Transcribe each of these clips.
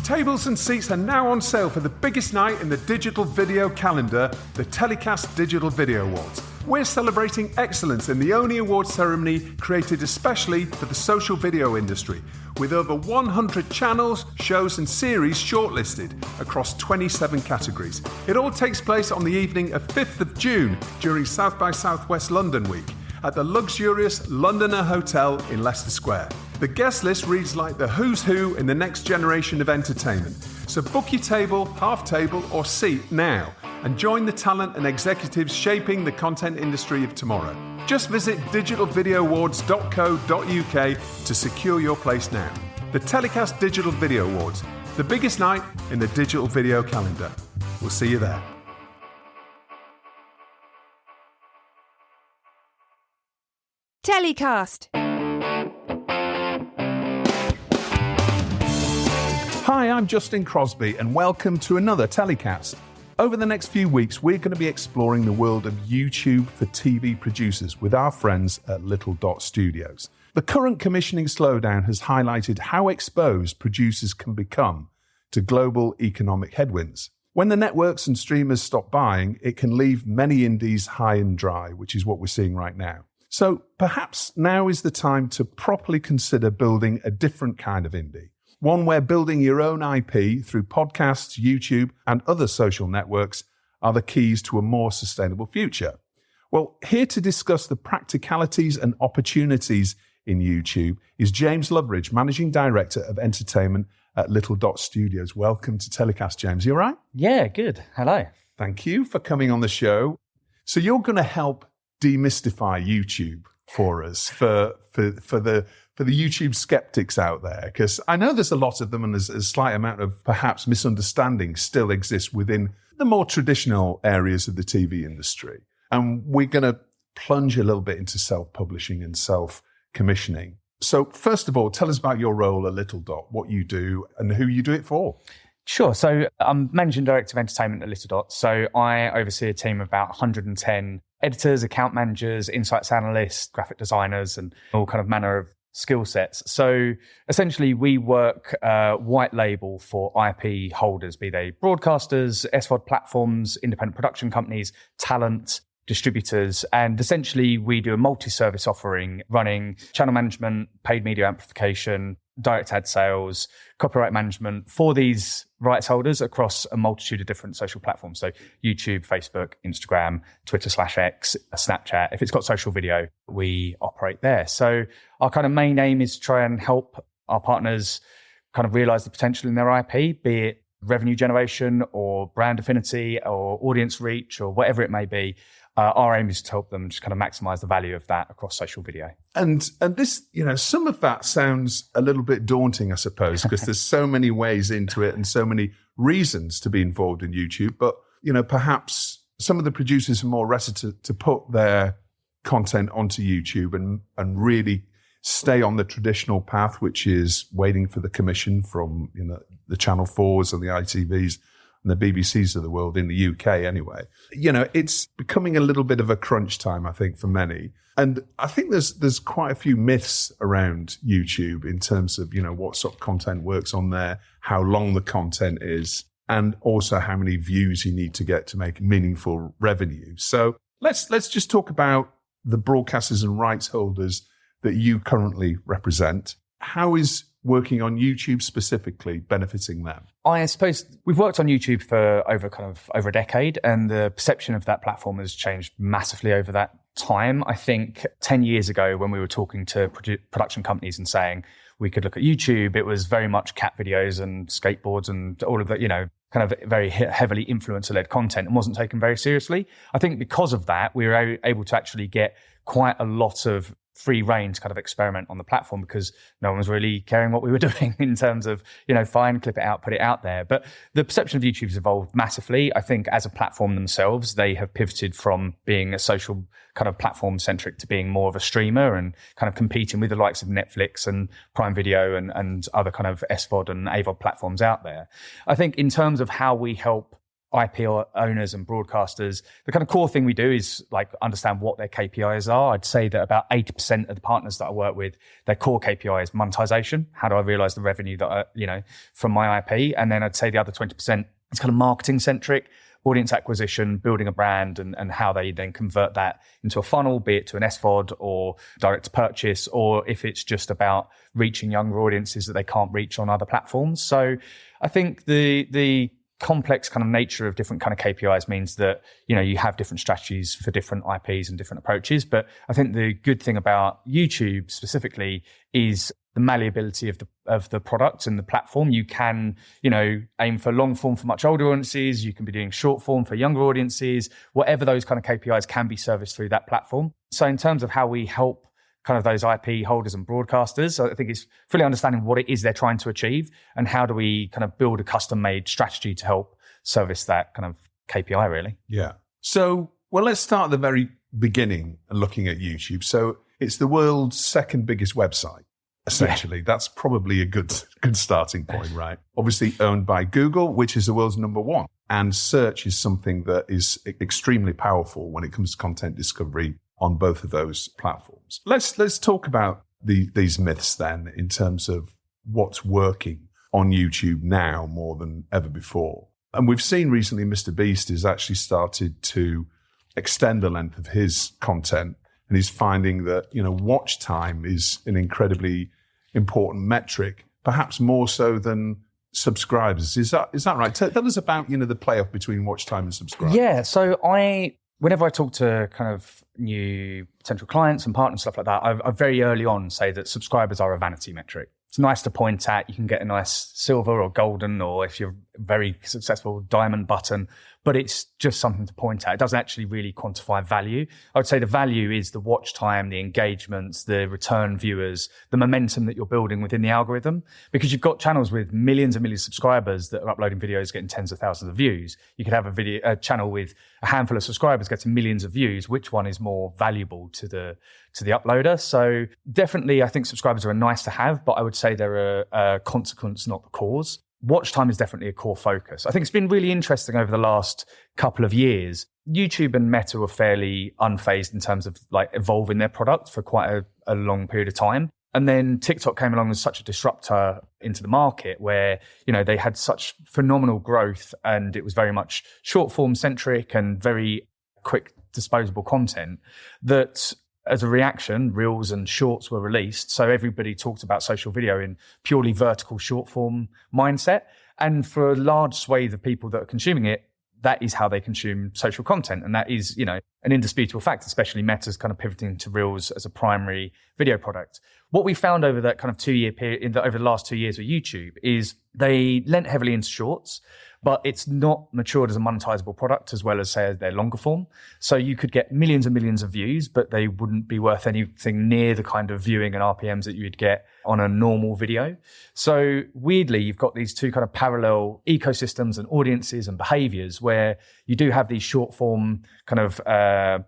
Tables and seats are now on sale for the biggest night in the digital video calendar, the TellyCast Digital Video Awards. We're celebrating excellence in the only award ceremony created especially for the social video industry, with over 100 channels, shows and series shortlisted across 27 categories. It all takes place on the evening of 5th of June during South by Southwest London Week at the luxurious Londoner Hotel in Leicester Square. The guest list reads like the who's who in the next generation of entertainment. So book your table, half table or seat now and join the talent and executives shaping the content industry of tomorrow. Just visit digitalvideoawards.co.uk to secure your place now. The TellyCast Digital Video Awards, the biggest night in the digital video calendar. We'll see you there. TellyCast. Hi, I'm Justin Crosby and welcome to another TellyCast. Over the next few weeks, we're going to be exploring the world of YouTube for TV producers with our friends at Little Dot Studios. The current commissioning slowdown has highlighted how exposed producers can become to global economic headwinds. When the networks and streamers stop buying, it can leave many indies high and dry, which is what we're seeing right now. So perhaps now is the time to properly consider building a different kind of indie. One where building your own IP through podcasts, YouTube, and other social networks are the keys to a more sustainable future. Well, here to discuss the practicalities and opportunities in YouTube is James Loveridge, Managing Director of Entertainment at Little Dot Studios. Welcome to TellyCast, James. You all right? Yeah, good. Hello. Thank you for coming on the show. So you're going to help demystify YouTube for us, for the YouTube skeptics out there, because I know there's a lot of them and there's a slight amount of perhaps misunderstanding still exists within the more traditional areas of the TV industry. And we're going to plunge a little bit into self-publishing and self-commissioning. So first of all, tell us about your role at Little Dot, what you do and who you do it for. Sure. So I'm Managing Director of Entertainment at Little Dot. So I oversee a team of about 110 editors, account managers, insights analysts, graphic designers, and all kind of manner of skill sets. So essentially we work white label for IP holders, be they broadcasters, SVOD platforms, independent production companies, talent, distributors, and essentially we do a multi-service offering running channel management, paid media amplification, direct ad sales, copyright management for these rights holders across a multitude of different social platforms. So YouTube, Facebook, Instagram, Twitter/X, Snapchat. If it's got social video, we operate there. So our kind of main aim is to try and help our partners kind of realize the potential in their IP, be it revenue generation or brand affinity or audience reach or whatever it may be. Our aim is to help them just kind of maximize the value of that across social video. And this, some of that sounds a little bit daunting, I suppose, because there's so many ways into it and so many reasons to be involved in YouTube. But, perhaps some of the producers are more reticent to put their content onto YouTube and really stay on the traditional path, which is waiting for the commission from, the Channel 4s and the ITVs and the BBCs of the world in the UK anyway. It's becoming a little bit of a crunch time, I think, for many. And I think there's quite a few myths around YouTube in terms of, what sort of content works on there, how long the content is, and also how many views you need to get to make meaningful revenue. So let's just talk about the broadcasters and rights holders that you currently represent. How is working on YouTube specifically benefiting them? I suppose we've worked on YouTube for over a decade, and the perception of that platform has changed massively over that time. I think 10 years ago when we were talking to production companies and saying we could look at YouTube, it was very much cat videos and skateboards and all of that, kind of very heavily influencer-led content and wasn't taken very seriously. I think because of that, we were able to actually get quite a lot of free reign to kind of experiment on the platform because no one was really caring what we were doing in terms of, fine, clip it out, put it out there. But the perception of YouTube's evolved massively. I think as a platform themselves, they have pivoted from being a social kind of platform centric to being more of a streamer and kind of competing with the likes of Netflix and Prime Video and other kind of SVOD and AVOD platforms out there. I think in terms of how we help IP owners and broadcasters, the kind of core thing we do is like understand what their KPIs are. I'd say that about 80% of the partners that I work with, their core KPI is monetization. How do I realize the revenue that from my IP? And then I'd say the other 20% is kind of marketing centric, audience acquisition, building a brand, and how they then convert that into a funnel, be it to an SVOD or direct to purchase, or if it's just about reaching younger audiences that they can't reach on other platforms. So I think the complex kind of nature of different kind of KPIs means that, you have different strategies for different IPs and different approaches. But I think the good thing about YouTube specifically is the malleability of the product and the platform. You can, aim for long form for much older audiences. You can be doing short form for younger audiences. Whatever those kind of KPIs can be serviced through that platform. So in terms of how we help kind of those IP holders and broadcasters, I think it's fully understanding what it is they're trying to achieve and how do we kind of build a custom-made strategy to help service that kind of KPI, really. Yeah. So, well, let's start at the very beginning and looking at YouTube. So it's the world's second biggest website. Essentially, that's probably a good starting point, right? Obviously owned by Google, which is the world's number one. And search is something that is extremely powerful when it comes to content discovery on both of those platforms. Let's talk about these myths then in terms of what's working on YouTube now more than ever before. And we've seen recently Mr. Beast has actually started to extend the length of his content. And he's finding that, watch time is an incredibly important metric, perhaps more so than subscribers. Is that right? Tell us about, the playoff between watch time and subscribers. Yeah. So whenever I talk to kind of new potential clients and partners, stuff like that, I very early on say that subscribers are a vanity metric. It's nice to point at. You can get a nice silver or golden, or if you're very successful, diamond button, but it's just something to point at. It doesn't actually really quantify value. I would say the value is the watch time, the engagements, the return viewers, the momentum that you're building within the algorithm. Because you've got channels with millions and millions of subscribers that are uploading videos, getting tens of thousands of views. You could have a channel with a handful of subscribers getting millions of views. Which one is more valuable to the uploader? So definitely, I think subscribers are nice to have, but I would say they're a consequence, not the cause. Watch time is definitely a core focus. I think it's been really interesting over the last couple of years. YouTube and Meta were fairly unfazed in terms of like evolving their product for quite a long period of time. And then TikTok came along as such a disruptor into the market where, they had such phenomenal growth and it was very much short form centric and very quick disposable content that as a reaction, Reels and Shorts were released. So everybody talked about social video in purely vertical short form mindset. And for a large swathe of people that are consuming it, that is how they consume social content. And that is, an indisputable fact, especially Meta's kind of pivoting to Reels as a primary video product. What we found over that kind of 2 year period, over the last 2 years with YouTube is they lent heavily into Shorts, but it's not matured as a monetizable product as well as, say, their longer form. So you could get millions and millions of views, but they wouldn't be worth anything near the kind of viewing and RPMs that you'd get on a normal video. So weirdly, you've got these two kind of parallel ecosystems and audiences and behaviors where you do have these short form kind of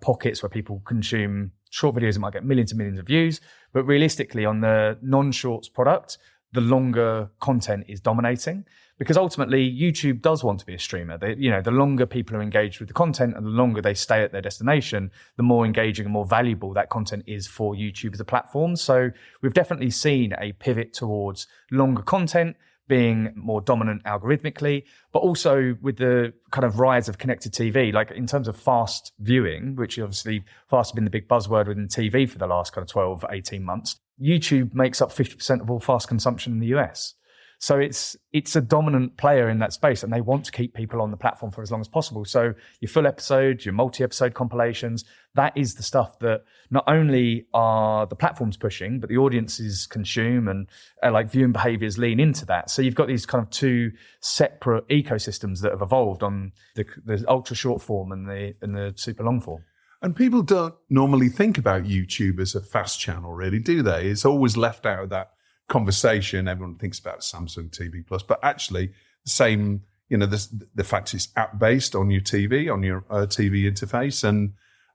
pockets where people consume short videos that might get millions and millions of views. But realistically, on the non-shorts product, the longer content is dominating. Because ultimately, YouTube does want to be a streamer. The longer people are engaged with the content and the longer they stay at their destination, the more engaging and more valuable that content is for YouTube as a platform. So we've definitely seen a pivot towards longer content being more dominant algorithmically, but also with the kind of rise of connected TV, like in terms of fast viewing, which obviously fast has been the big buzzword within TV for the last kind of 12, 18 months. YouTube makes up 50% of all fast consumption in the US. So it's a dominant player in that space, and they want to keep people on the platform for as long as possible. So your full episodes, your multi-episode compilations, that is the stuff that not only are the platforms pushing, but the audiences consume and like viewing behaviors lean into that. So you've got these kind of two separate ecosystems that have evolved on the ultra short form and the super long form. And people don't normally think about YouTube as a fast channel, really, do they? It's always left out of that conversation. Everyone thinks about Samsung TV Plus, but actually the same, the fact it's app based on your TV, on your TV interface.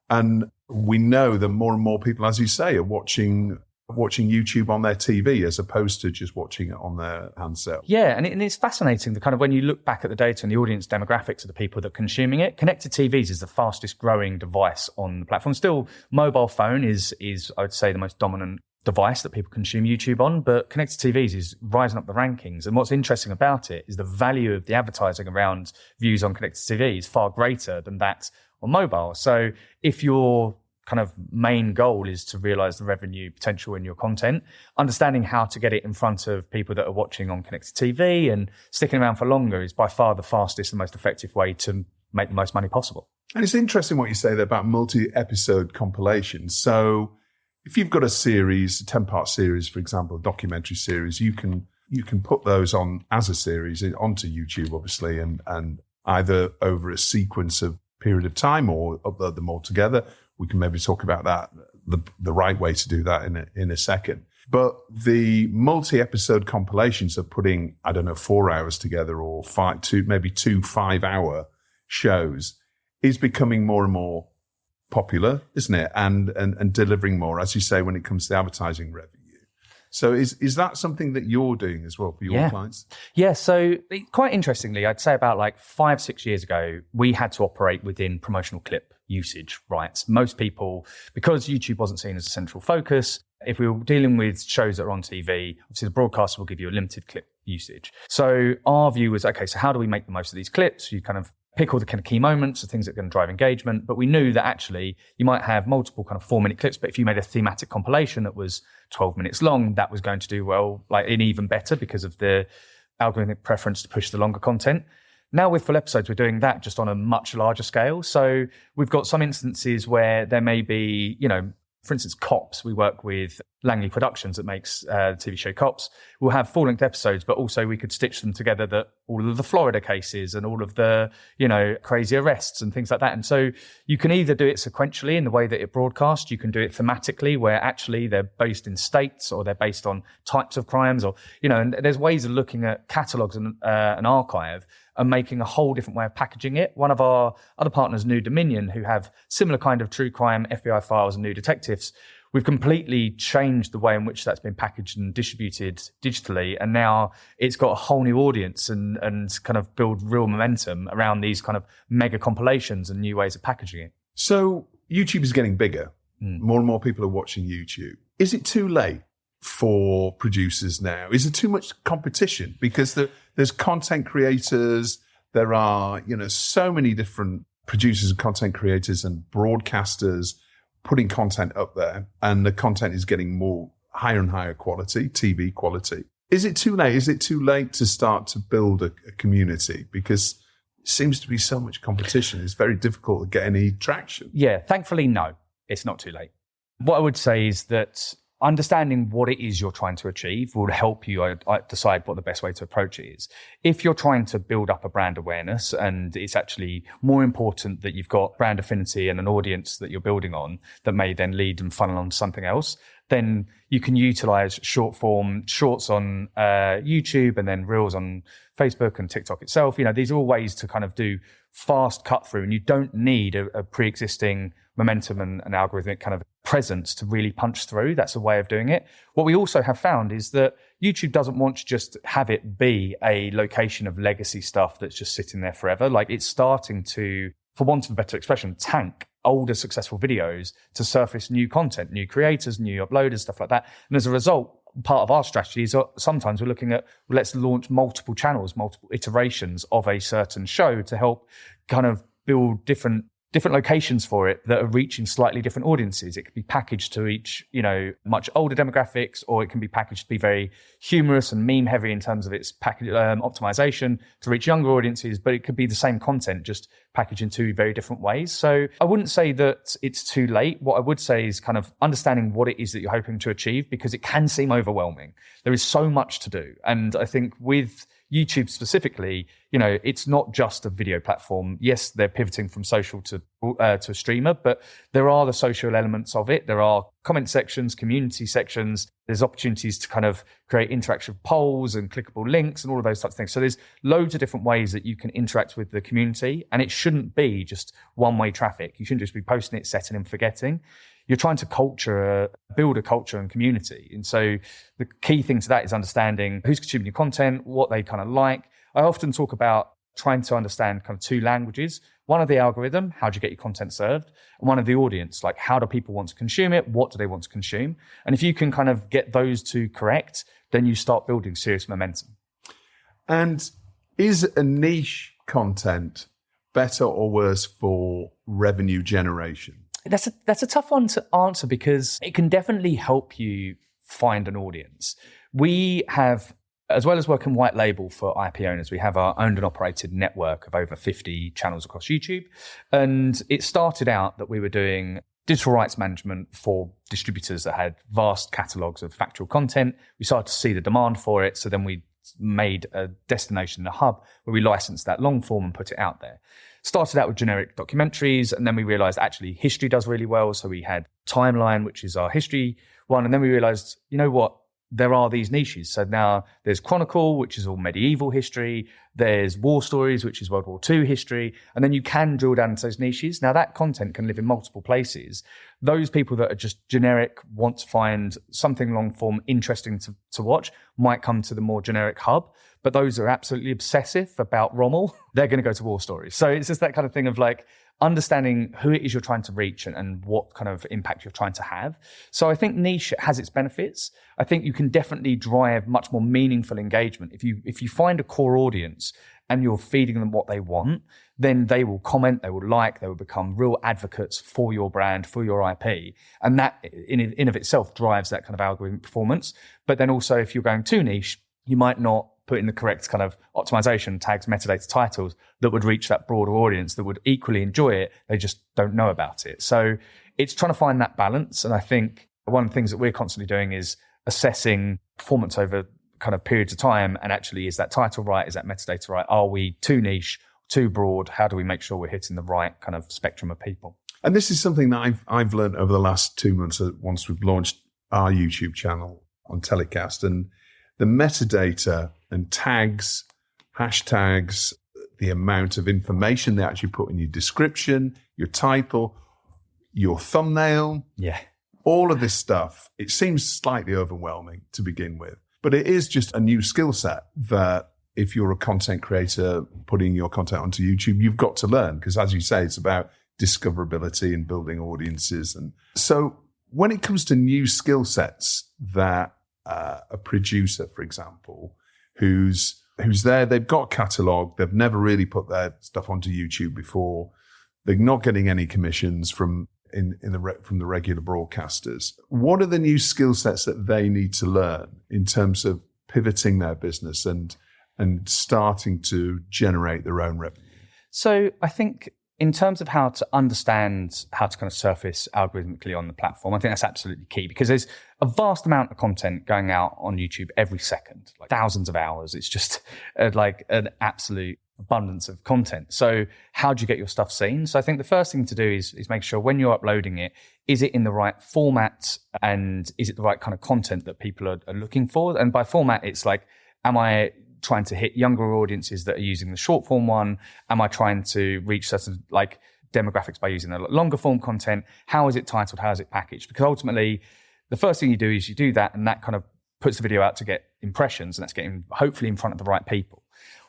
And we know that more and more people, as you say, are watching watching YouTube on their TV as opposed to just watching it on their handset. Yeah, and it's fascinating, the kind of when you look back at the data and the audience demographics of the people that are consuming it. Connected TVs is the fastest growing device on the platform. Still, mobile phone is I would say, the most dominant device that people consume YouTube on, but connected TVs is rising up the rankings. And what's interesting about it is the value of the advertising around views on connected TV is far greater than that on mobile. So if your kind of main goal is to realize the revenue potential in your content, understanding how to get it in front of people that are watching on connected TV and sticking around for longer is by far the fastest and most effective way to make the most money possible. And it's interesting what you say there about multi-episode compilations. So if you've got a series, a 10-part series, for example, a documentary series, you can put those on as a series onto YouTube, obviously, and either over a sequence of period of time or upload them all together. We can maybe talk about that, the right way to do that in a second. But the multi-episode compilations of putting, 4 hours together or two 5-hour shows is becoming more and more popular, isn't it? And delivering more, as you say, when it comes to advertising revenue. So is that something that you're doing as well for your clients? Yeah. So quite interestingly, I'd say about like 5-6 years ago, we had to operate within promotional clip usage rights. Most people, because YouTube wasn't seen as a central focus, if we were dealing with shows that are on TV, obviously the broadcaster will give you a limited clip usage. So our view was, okay, so how do we make the most of these clips? You kind of pick all the kind of key moments, the things that are going to drive engagement. But we knew that actually you might have multiple kind of 4-minute clips, but if you made a thematic compilation that was 12 minutes long, that was going to do well, like in even better because of the algorithmic preference to push the longer content. Now with full episodes, we're doing that just on a much larger scale. So we've got some instances where there may be, for instance, Cops. We work with Langley Productions that makes the TV show Cops. We'll have full-length episodes, but also we could stitch them together, that all of the Florida cases and all of the, crazy arrests and things like that. And so you can either do it sequentially in the way that it broadcasts. You can do it thematically, where actually they're based in states or they're based on types of crimes, or, and there's ways of looking at catalogs and an archive and making a whole different way of packaging it. One of our other partners, New Dominion, who have similar kind of true crime, FBI files and New Detectives, we've completely changed the way in which that's been packaged and distributed digitally. And now it's got a whole new audience and kind of build real momentum around these kind of mega compilations and new ways of packaging it. So YouTube is getting bigger. More and more people are watching YouTube. Is it too late for producers now? Is there too much competition? Because there's content creators, there are, so many different producers and content creators and broadcasters putting content up there, and the content is getting more higher and higher quality, TV quality. Is it too late? Is it too late to start to build a community? Because it seems to be so much competition. It's very difficult to get any traction. Yeah, thankfully, no, it's not too late. What I would say is that understanding what it is you're trying to achieve will help you decide what the best way to approach it is. If you're trying to build up a brand awareness, and it's actually more important that you've got brand affinity and an audience that you're building on that may then lead and funnel on to something else, then you can utilize short form shorts on YouTube and then reels on Facebook and TikTok itself. These are all ways to kind of do fast cut through, and you don't need a pre-existing momentum and an algorithmic kind of presence to really punch through. That's a way of doing it. What we also have found is that YouTube doesn't want to just have it be a location of legacy stuff that's just sitting there forever. Like, it's starting to, for want of a better expression, tank older successful videos to surface new content, new creators, new uploaders, stuff like that. And as a result, part of our strategy is sometimes we're looking at, let's launch multiple channels, multiple iterations of a certain show to help kind of build different locations for it that are reaching slightly different audiences. It could be packaged to reach, much older demographics, or it can be packaged to be very humorous and meme heavy in terms of its optimization to reach younger audiences, but it could be the same content, just packaged in two very different ways. So I wouldn't say that it's too late. What I would say is kind of understanding what it is that you're hoping to achieve, because it can seem overwhelming. There is so much to do. And I think with YouTube specifically, it's not just a video platform. Yes, they're pivoting from social to a streamer, but there are the social elements of it. There are comment sections, community sections. There's opportunities to kind of create interactive polls and clickable links and all of those types of things. So there's loads of different ways that you can interact with the community, and it shouldn't be just one-way traffic. You shouldn't just be posting it, setting and forgetting. you're trying to build a culture and community. And so the key thing to that is understanding who's consuming your content, what they kind of like. I often talk about trying to understand kind of two languages. One of the algorithm, how do you get your content served? And one of the audience, like how do people want to consume it? What do they want to consume? And if you can kind of get those two correct, then you start building serious momentum. And is a niche content better or worse for revenue generation? That's a tough one to answer because it can definitely help you find an audience. We have, as well as working white label for IP owners, we have our owned and operated network of over 50 channels across YouTube. And it started out that we were doing digital rights management for distributors that had vast catalogues of factual content. We started to see the demand for it. So then we made a destination, a hub, where we licensed that long form and put it out there. Started out with generic documentaries, and then we realized actually history does really well. So we had Timeline, which is our history one. And then we realized, you know what? There are these niches. So now there's Chronicle, which is all medieval history. There's War Stories, which is World War II history. And then you can drill down into those niches. Now that content can live in multiple places. Those people that are just generic, want to find something long form interesting to watch, might come to the more generic hub. But those are absolutely obsessive about Rommel. They're going to go to War Stories. So it's just that kind of thing of like understanding who it is you're trying to reach and what kind of impact you're trying to have. So I think niche has its benefits. I think you can definitely drive much more meaningful engagement. If you find a core audience and you're feeding them what they want, then they will comment, they will like, they will become real advocates for your brand, for your IP. And that in of itself drives that kind of algorithmic performance. But then also if you're going too niche, you might not put in the correct kind of optimization tags, metadata titles that would reach that broader audience that would equally enjoy it. They just don't know about it. So it's trying to find that balance. And I think one of the things that we're constantly doing is assessing performance over kind of periods of time. And actually, is that title right? Is that metadata right? Are we too niche, too broad? How do we make sure we're hitting the right kind of spectrum of people? And this is something that I've learned over the last 2 months once we've launched our YouTube channel on TellyCast. And the metadata and tags, hashtags, the amount of information they actually put in your description, your title, your thumbnail. Yeah. All of this stuff, it seems slightly overwhelming to begin with, but it is just a new skill set that if you're a content creator putting your content onto YouTube, you've got to learn because as you say, it's about discoverability and building audiences. And so when it comes to new skill sets that a producer, for example, who's there, they've got a catalog, they've never really put their stuff onto YouTube before, they're not getting any commissions from the regular broadcasters. What are the new skill sets that they need to learn in terms of pivoting their business and starting to generate their own revenue? So I think in terms of how to understand how to kind of surface algorithmically on the platform, I think that's absolutely key because there's a vast amount of content going out on YouTube every second, like thousands of hours. It's just like an absolute abundance of content. So how do you get your stuff seen? So I think the first thing to do is make sure when you're uploading it, is it in the right format and is it the right kind of content that people are looking for? And by format, it's like, am I trying to hit younger audiences that are using the short form one? Am I trying to reach certain like demographics by using the longer form content? How is it titled? How is it packaged? Because ultimately, the first thing you do is you do that and that kind of puts the video out to get impressions and that's getting hopefully in front of the right people.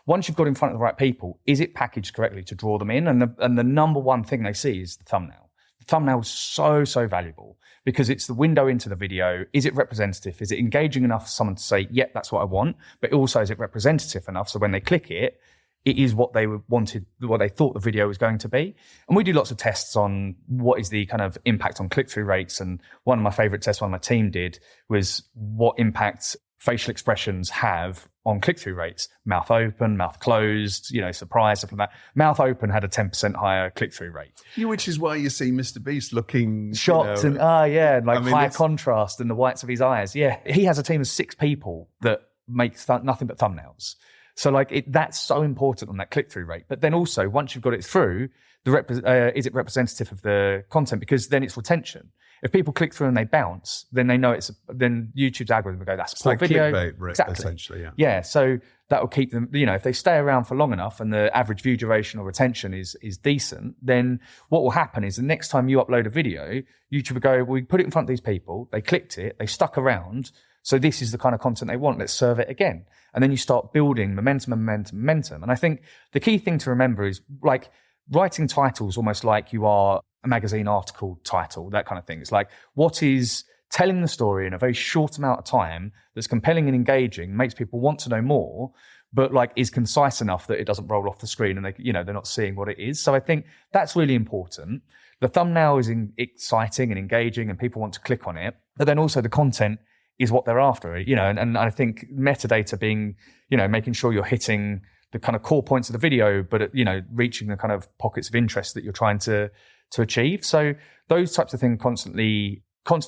Once you've got in front of the right people, is it packaged correctly to draw them in? And the number one thing they see is the thumbnail. The thumbnail is so valuable because it's the window into the video. Is it representative? Is it engaging enough for someone to say, yep, that's what I want? But also, is it representative enough so when they click it, it is what they wanted, what they thought the video was going to be? And we do lots of tests on what is the kind of impact on click-through rates. And one of my favorite tests one of my team did was what impact facial expressions have on click-through rates. Mouth open, mouth closed, surprise, stuff like that. Mouth open had a 10% higher click-through rate. Which is why you see Mr. Beast looking shocked and high contrast in the whites of his eyes. Yeah, he has a team of 6 people that make nothing but thumbnails. So that's so important on that click-through rate. But then also, once you've got it through, is it representative of the content? Because then it's retention. if people click through and they bounce, then they know then YouTube's algorithm will go, that's a poor video. Clickbait, exactly. Essentially, yeah. Yeah, so that will keep them, if they stay around for long enough and the average view duration or retention is decent, then what will happen is the next time you upload a video, YouTube will go, well, we put it in front of these people, they clicked it, they stuck around, so this is the kind of content they want, let's serve it again. And then you start building momentum. And I think the key thing to remember is like writing titles almost like you are a magazine article title, that kind of thing. It's like, what is telling the story in a very short amount of time that's compelling and engaging, makes people want to know more, but like is concise enough that it doesn't roll off the screen and they're not seeing what it is. So I think that's really important. The thumbnail is exciting and engaging and people want to click on it, but then also the content is what they're after, and I think metadata being, making sure you're hitting the kind of core points of the video, but, reaching the kind of pockets of interest that you're trying to achieve. So those types of things, constantly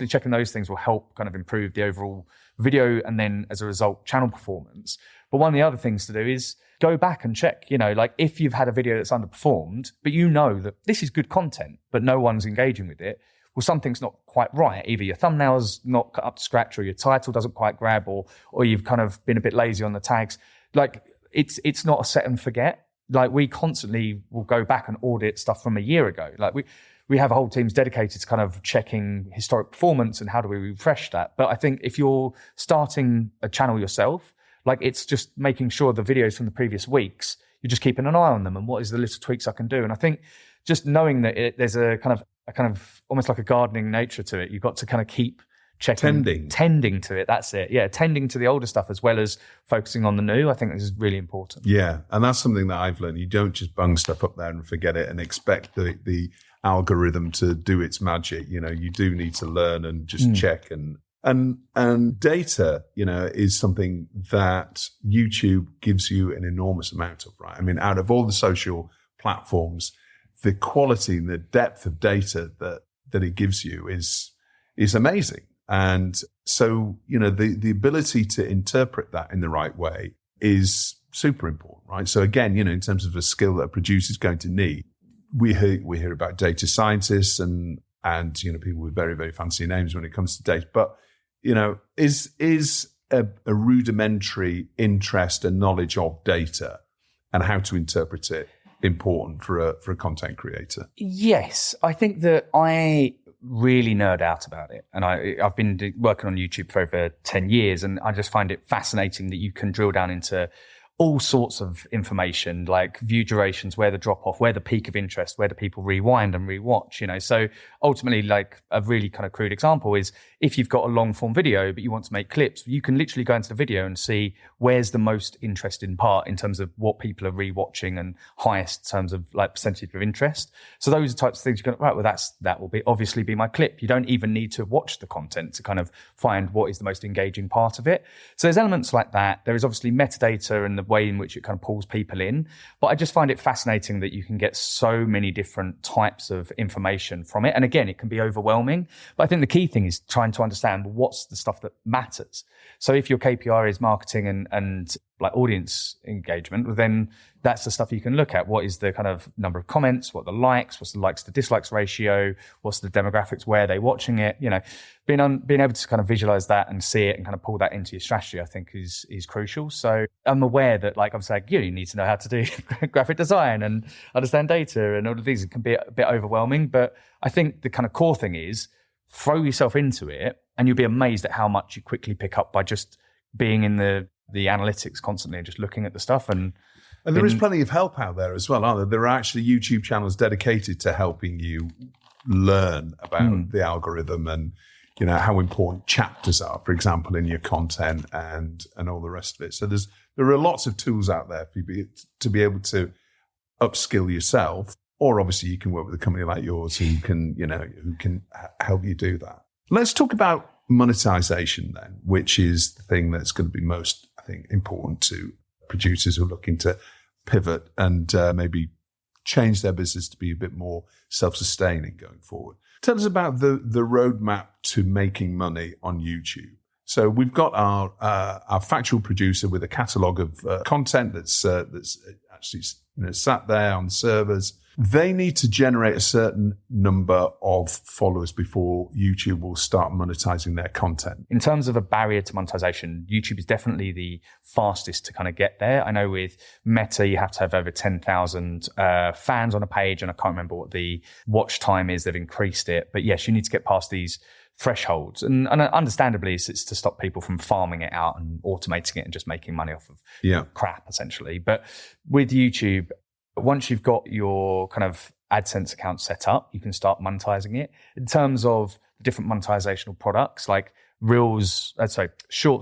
checking those things will help kind of improve the overall video and then as a result, channel performance. But one of the other things to do is go back and check, like if you've had a video that's underperformed, but that this is good content, but no one's engaging with it, well, something's not quite right. Either your thumbnail's not cut up to scratch or your title doesn't quite grab or you've kind of been a bit lazy on the tags. Like it's not a set and forget. Like we constantly will go back and audit stuff from a year ago. Like we have whole teams dedicated to kind of checking historic performance and how do we refresh that. But I think if you're starting a channel yourself, like it's just making sure the videos from the previous weeks, you're just keeping an eye on them and what is the little tweaks I can do. And I think just knowing that there's a kind of almost like a gardening nature to it. You've got to kind of keep checking, tending to it. That's it. Yeah, tending to the older stuff as well as focusing on the new. I think this is really important. Yeah, and that's something that I've learned. You don't just bung stuff up there and forget it and expect the algorithm to do its magic. You do need to learn and just check and data. Is something that YouTube gives you an enormous amount of. Right. I mean, out of all the social platforms, the quality and the depth of data that it gives you is amazing. And so, the ability to interpret that in the right way is super important, right? So again, in terms of a skill that a producer is going to need, we hear about data scientists and people with very, very fancy names when it comes to data. But, is a rudimentary interest and knowledge of data and how to interpret it important for a content creator? Yes, I think that I really nerd out about it. And I've been working on YouTube for over 10 years, and I just find it fascinating that you can drill down into all sorts of information, like view durations, where the drop off, where the peak of interest, where do people rewind and rewatch, So ultimately, like a really kind of crude example is if you've got a long form video, but you want to make clips, you can literally go into the video and see where's the most interesting part in terms of what people are rewatching and highest in terms of like percentage of interest. So those are types of things you go, right, well, that will obviously be my clip. You don't even need to watch the content to kind of find what is the most engaging part of it. So there's elements like that. There is obviously metadata and the way in which it kind of pulls people in. But I just find it fascinating that you can get so many different types of information from it. And again, it can be overwhelming. But I think the key thing is trying to understand what's the stuff that matters. So if your KPI is marketing and like audience engagement, well, then that's the stuff you can look at. What is the kind of number of comments? What are the likes? What's the likes to dislikes ratio? What's the demographics? Where are they watching it? Being able to kind of visualize that and see it and kind of pull that into your strategy, I think is crucial. So I'm aware that, like I'm saying, you need to know how to do graphic design and understand data and all of these. It can be a bit overwhelming, but I think the kind of core thing is throw yourself into it, and you'll be amazed at how much you quickly pick up by just being in the analytics constantly and just looking at the stuff. And there is plenty of help out there as well, aren't there? There are actually YouTube channels dedicated to helping you learn about the algorithm and, how important chapters are, for example, in your content and all the rest of it. So there are lots of tools out there for you to be able to upskill yourself, or obviously you can work with a company like yours who can help you do that. Let's talk about monetization then, which is the thing that's going to be most, I think, important to producers who are looking to pivot and maybe change their business to be a bit more self-sustaining going forward. Tell us about the roadmap to making money on YouTube. So we've got our factual producer with a catalogue of content that's actually sat there on servers. They need to generate a certain number of followers before YouTube will start monetizing their content. In terms of a barrier to monetization, YouTube is definitely the fastest to kind of get there. I know with Meta, you have to have over 10,000 fans on a page, and I can't remember what the watch time is. They've increased it. But yes, you need to get past these thresholds. And understandably, it's to stop people from farming it out and automating it and just making money off of crap, essentially. But with YouTube, once you've got your kind of AdSense account set up, you can start monetizing it. In terms of different monetizational products, like Shorts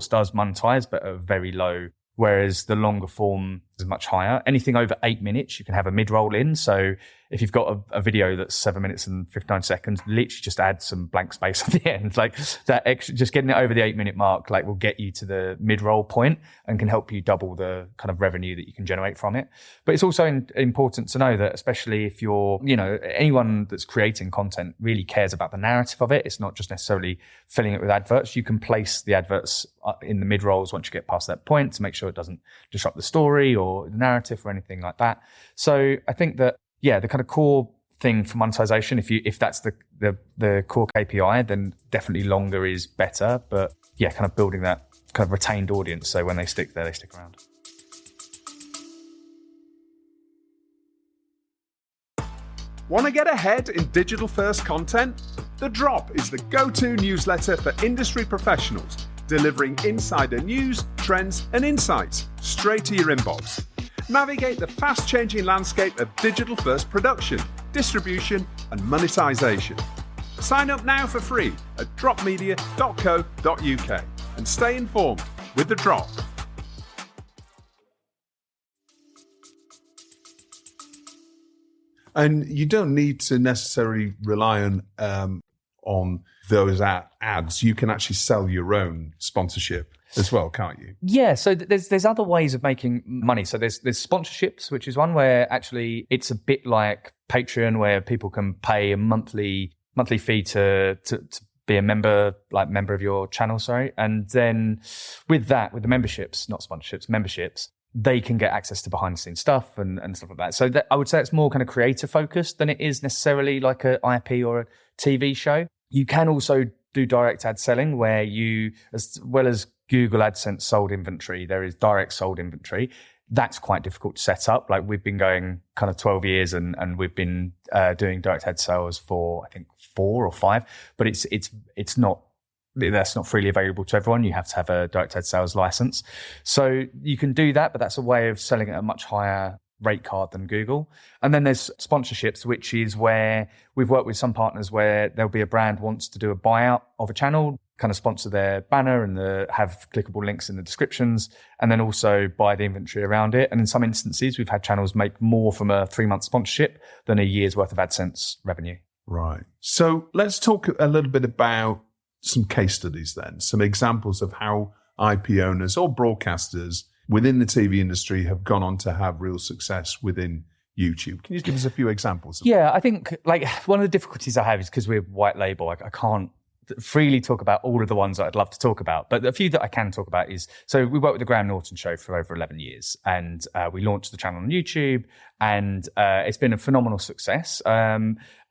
does monetize, but at a very low, whereas the longer form is much higher. Anything over 8 minutes, you can have a mid-roll in. So if you've got a video that's 7 minutes and 59 seconds, literally just add some blank space at the end. Like that extra, just getting it over the 8 minute mark, like will get you to the mid-roll point and can help you double the kind of revenue that you can generate from it. But it's also important to know that, especially if you're, anyone that's creating content really cares about the narrative of it. It's not just necessarily filling it with adverts. You can place the adverts in the mid-rolls once you get past that point to make sure it doesn't disrupt the story or the narrative or anything like that. So I think that, the kind of core thing for monetization, if that's the core KPI, then definitely longer is better. But kind of building that kind of retained audience, so when they stick there, they stick around. Want to get ahead in digital-first content? The Drop is the go-to newsletter for industry professionals, delivering insider news, trends, and insights straight to your inbox. Navigate the fast-changing landscape of digital-first production, distribution, and monetization. Sign up now for free at dropmedia.co.uk and stay informed with The Drop. And you don't need to necessarily rely on those ads. You can actually sell your own sponsorship as well, can't you? Yeah, so there's other ways of making money. So there's sponsorships, which is one where actually it's a bit like Patreon, where people can pay a monthly fee to be a member of your channel, sorry. And then with the memberships, not sponsorships, memberships, they can get access to behind the scenes stuff and stuff like that. So I would say it's more kind of creator focused than it is necessarily like a IP or a TV show. You can also do direct ad selling, where you, as well as Google AdSense sold inventory, there is direct sold inventory. That's quite difficult to set up. Like we've been going kind of 12 years and we've been doing direct ad sales for, I think, 4 or 5, but that's not freely available to everyone. You have to have a direct ad sales license. So you can do that, but that's a way of selling at a much higher rate card than Google. And then there's sponsorships, which is where we've worked with some partners where there'll be a brand wants to do a buyout of a channel, kind of sponsor their banner and have clickable links in the descriptions, and then also buy the inventory around it. And in some instances, we've had channels make more from a 3-month sponsorship than a year's worth of AdSense revenue. Right. So let's talk a little bit about some case studies then, some examples of how IP owners or broadcasters within the TV industry have gone on to have real success within YouTube. Can you give us a few examples? Yeah, I think like one of the difficulties I have is because we're white label, I can't freely talk about all of the ones that I'd love to talk about. But the few that I can talk about is, so we worked with the Graham Norton Show for over 11 years and we launched the channel on YouTube and it's been a phenomenal success.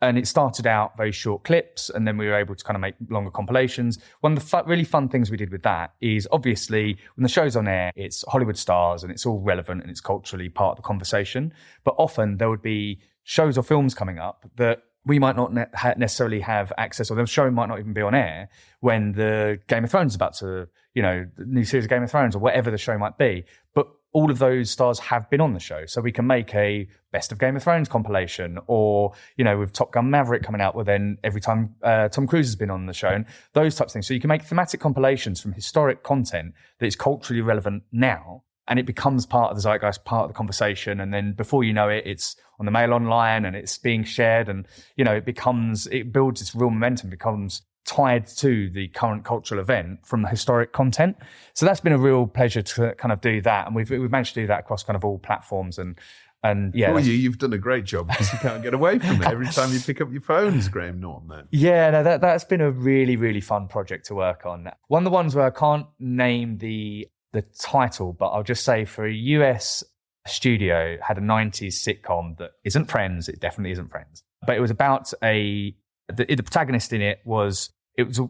And it started out very short clips and then we were able to kind of make longer compilations. One of the really fun things we did with that is obviously when the show's on air, it's Hollywood stars and it's all relevant and it's culturally part of the conversation. But often there would be shows or films coming up that we might not necessarily have access, or the show might not even be on air when the Game of Thrones is about to, the new series of Game of Thrones or whatever the show might be. But all of those stars have been on the show. So we can make a best of Game of Thrones compilation or, with Top Gun Maverick coming out, well then every time Tom Cruise has been on the show and those types of things. So you can make thematic compilations from historic content that is culturally relevant now. And it becomes part of the zeitgeist, part of the conversation. And then before you know it, it's on the Mail Online and it's being shared. And, it builds this real momentum, becomes tied to the current cultural event from the historic content. So that's been a real pleasure to kind of do that. And we've managed to do that across kind of all platforms. And yeah. Well, you've done a great job because you can't get away from it. Every time you pick up your phone is Graham Norton then. Yeah, no, that's been a really, really fun project to work on. One of the ones where I can't name the title, but I'll just say for a US studio had a 90s sitcom that isn't Friends. It definitely isn't Friends. But it was about the protagonist in it was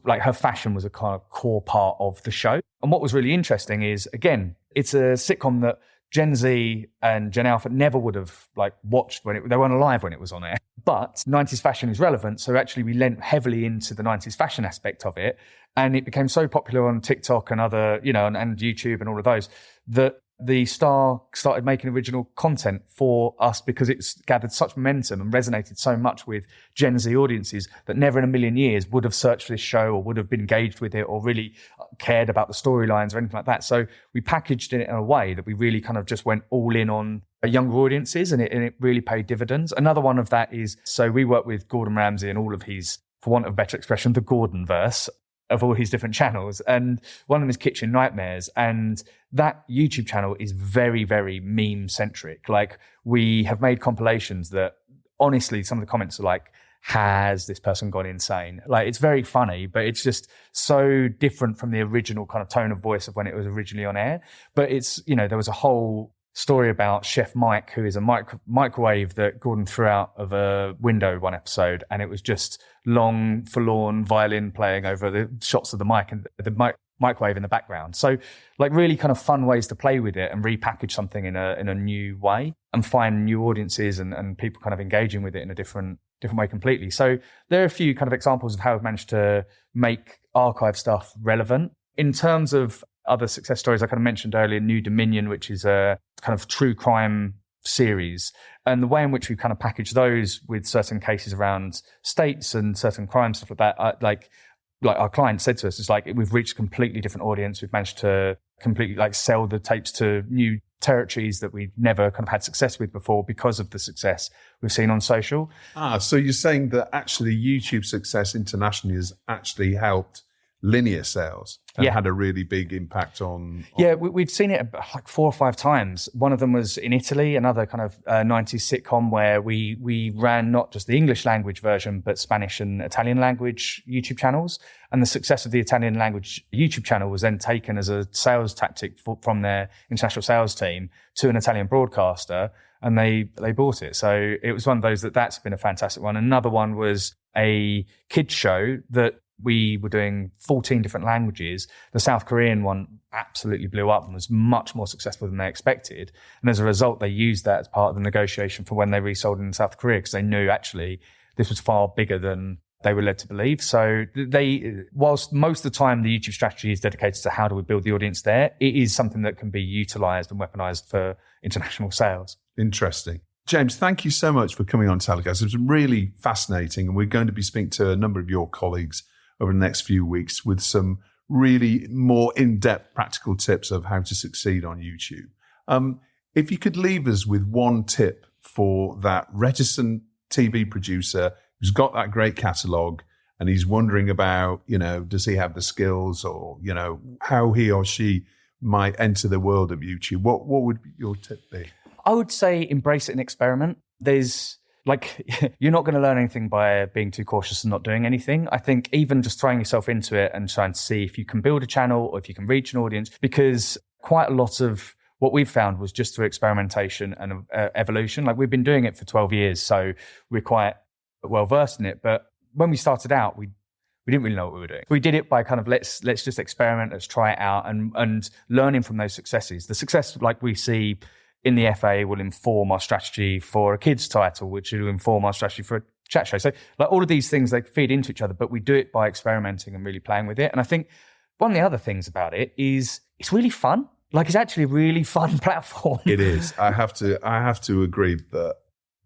like her fashion was a kind of core part of the show. And what was really interesting is, again, it's a sitcom that Gen Z and Gen Alpha never would have like watched they weren't alive when it was on air. But 90s fashion is relevant. So actually we lent heavily into the 90s fashion aspect of it. And it became so popular on TikTok and other, and YouTube and all of those, that the star started making original content for us because it's gathered such momentum and resonated so much with Gen Z audiences that never in a million years would have searched for this show or would have been engaged with it or really cared about the storylines or anything like that. So we packaged it in a way that we really kind of just went all in on younger audiences, and it really paid dividends. Another one of that is, so we work with Gordon Ramsay and all of his, for want of a better expression, the Gordonverse of all his different channels. And one of them is Kitchen Nightmares. And that YouTube channel is very, very meme centric. Like, we have made compilations that honestly, some of the comments are like, has this person gone insane? Like, it's very funny, but it's just so different from the original kind of tone of voice of when it was originally on air. But it's, there was a whole story about Chef Mike, who is a microwave that Gordon threw out of a window one episode, and it was just long, forlorn violin playing over the shots of the mic and the microwave in the background. So, like, really kind of fun ways to play with it and repackage something in a new way and find new audiences and people kind of engaging with it in a different way completely. So there are a few kind of examples of how we've managed to make archive stuff relevant. In terms of other success stories, I kind of mentioned earlier New Dominion, which is a kind of true crime series, and the way in which we kind of package those with certain cases around states and certain crime stuff like that, like our client said to us, it's like we've reached a completely different audience. We've managed to completely like sell the tapes to new territories that we've never kind of had success with before because of the success we've seen on social. So you're saying that actually YouTube success internationally has actually helped linear sales and had a really big impact on... Yeah, we've seen it like 4 or 5 times. One of them was in Italy, another kind of 90s sitcom where we ran not just the English language version, but Spanish and Italian language YouTube channels. And the success of the Italian language YouTube channel was then taken as a sales tactic from their international sales team to an Italian broadcaster, and they bought it. So it was one of those that's been a fantastic one. Another one was a kids show that we were doing 14 different languages. The South Korean one absolutely blew up and was much more successful than they expected. And as a result, they used that as part of the negotiation for when they resold in South Korea, because they knew actually this was far bigger than they were led to believe. So whilst most of the time the YouTube strategy is dedicated to how do we build the audience there, it is something that can be utilized and weaponized for international sales. Interesting. James, thank you so much for coming on TellyCast. It was really fascinating, and we're going to be speaking to a number of your colleagues over the next few weeks with some really more in-depth practical tips of how to succeed on YouTube. If you could leave us with one tip for that reticent TV producer who's got that great catalogue and he's wondering about, does he have the skills or, how he or she might enter the world of YouTube, what would your tip be? I would say embrace it and experiment. You're not going to learn anything by being too cautious and not doing anything. I think even just throwing yourself into it and trying to see if you can build a channel or if you can reach an audience, because quite a lot of what we've found was just through experimentation and evolution. Like, we've been doing it for 12 years, so we're quite well versed in it. But when we started out, we didn't really know what we were doing. We did it by kind of let's just experiment, let's try it out, and learning from those successes. The success like we see in the FA will inform our strategy for a kids title, which will inform our strategy for a chat show. So like all of these things, they feed into each other, but we do it by experimenting and really playing with it. And I think one of the other things about it is it's really fun. Like, it's actually a really fun platform. It is. I have to agree that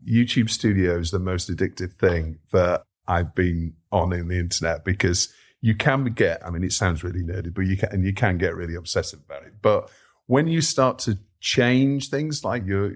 YouTube Studio is the most addictive thing that I've been on in the internet, because you can get, it sounds really nerdy, but you can get really obsessive about it. But when you start to change things like your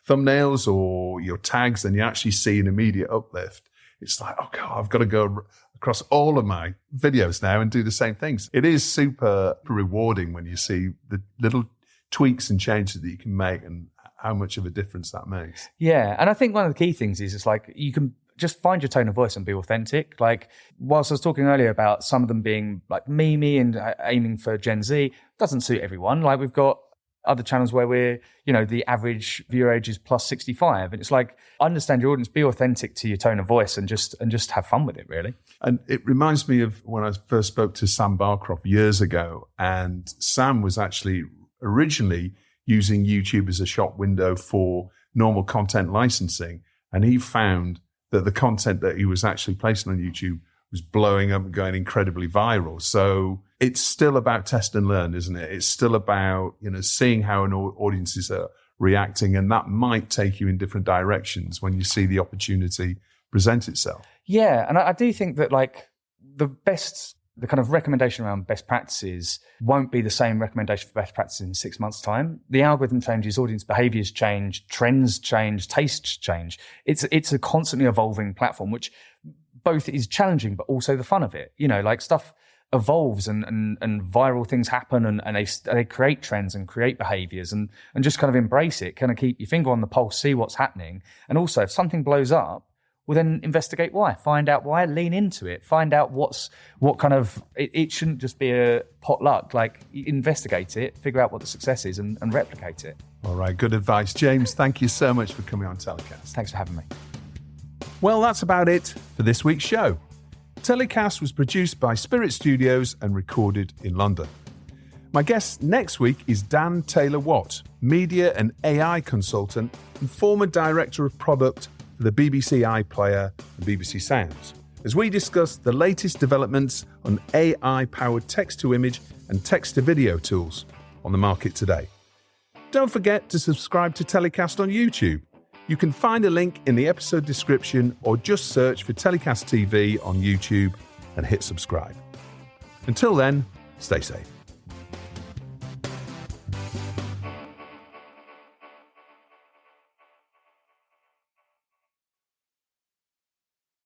thumbnails or your tags, then you actually see an immediate uplift. It's like, oh God, I've got to go across all of my videos now and do the same things. It is super rewarding when you see the little tweaks and changes that you can make and how much of a difference that makes. Yeah. And I think one of the key things is it's like you can just find your tone of voice and be authentic. Like, whilst I was talking earlier about some of them being like memey and aiming for Gen Z, doesn't suit everyone. Like, we've got other channels where we're, the average viewer age is plus 65. And it's like, understand your audience, be authentic to your tone of voice and just have fun with it, really. And it reminds me of when I first spoke to Sam Barcroft years ago. And Sam was actually originally using YouTube as a shop window for normal content licensing. And he found that the content that he was actually placing on YouTube was blowing up and going incredibly viral. So it's still about test and learn, isn't it? It's still about, seeing how an audiences are reacting, and that might take you in different directions when you see the opportunity present itself. Yeah, and I do think that the kind of recommendation around best practices won't be the same recommendation for best practices in 6 months' time. The algorithm changes, audience behaviors change, trends change, tastes change. It's a constantly evolving platform, which both is challenging, but also the fun of it. Stuff evolves and viral things happen and they create trends and create behaviors and just kind of embrace it, kind of keep your finger on the pulse, see what's happening. And also if something blows up, well, then investigate why, find out why, lean into it, find out it shouldn't just be a potluck, investigate it, figure out what the success is and replicate it. All right, good advice. James, thank you so much for coming on TellyCast. Thanks for having me. Well, that's about it for this week's show. TellyCast was produced by Spirit Studios and recorded in London. My guest next week is Dan Taylor-Watt, media and AI consultant and former director of product for the BBC iPlayer and BBC Sounds, as we discuss the latest developments on AI-powered text-to-image and text-to-video tools on the market today. Don't forget to subscribe to TellyCast on YouTube. You can find a link in the episode description or just search for TellyCast TV on YouTube and hit subscribe. Until then, stay safe.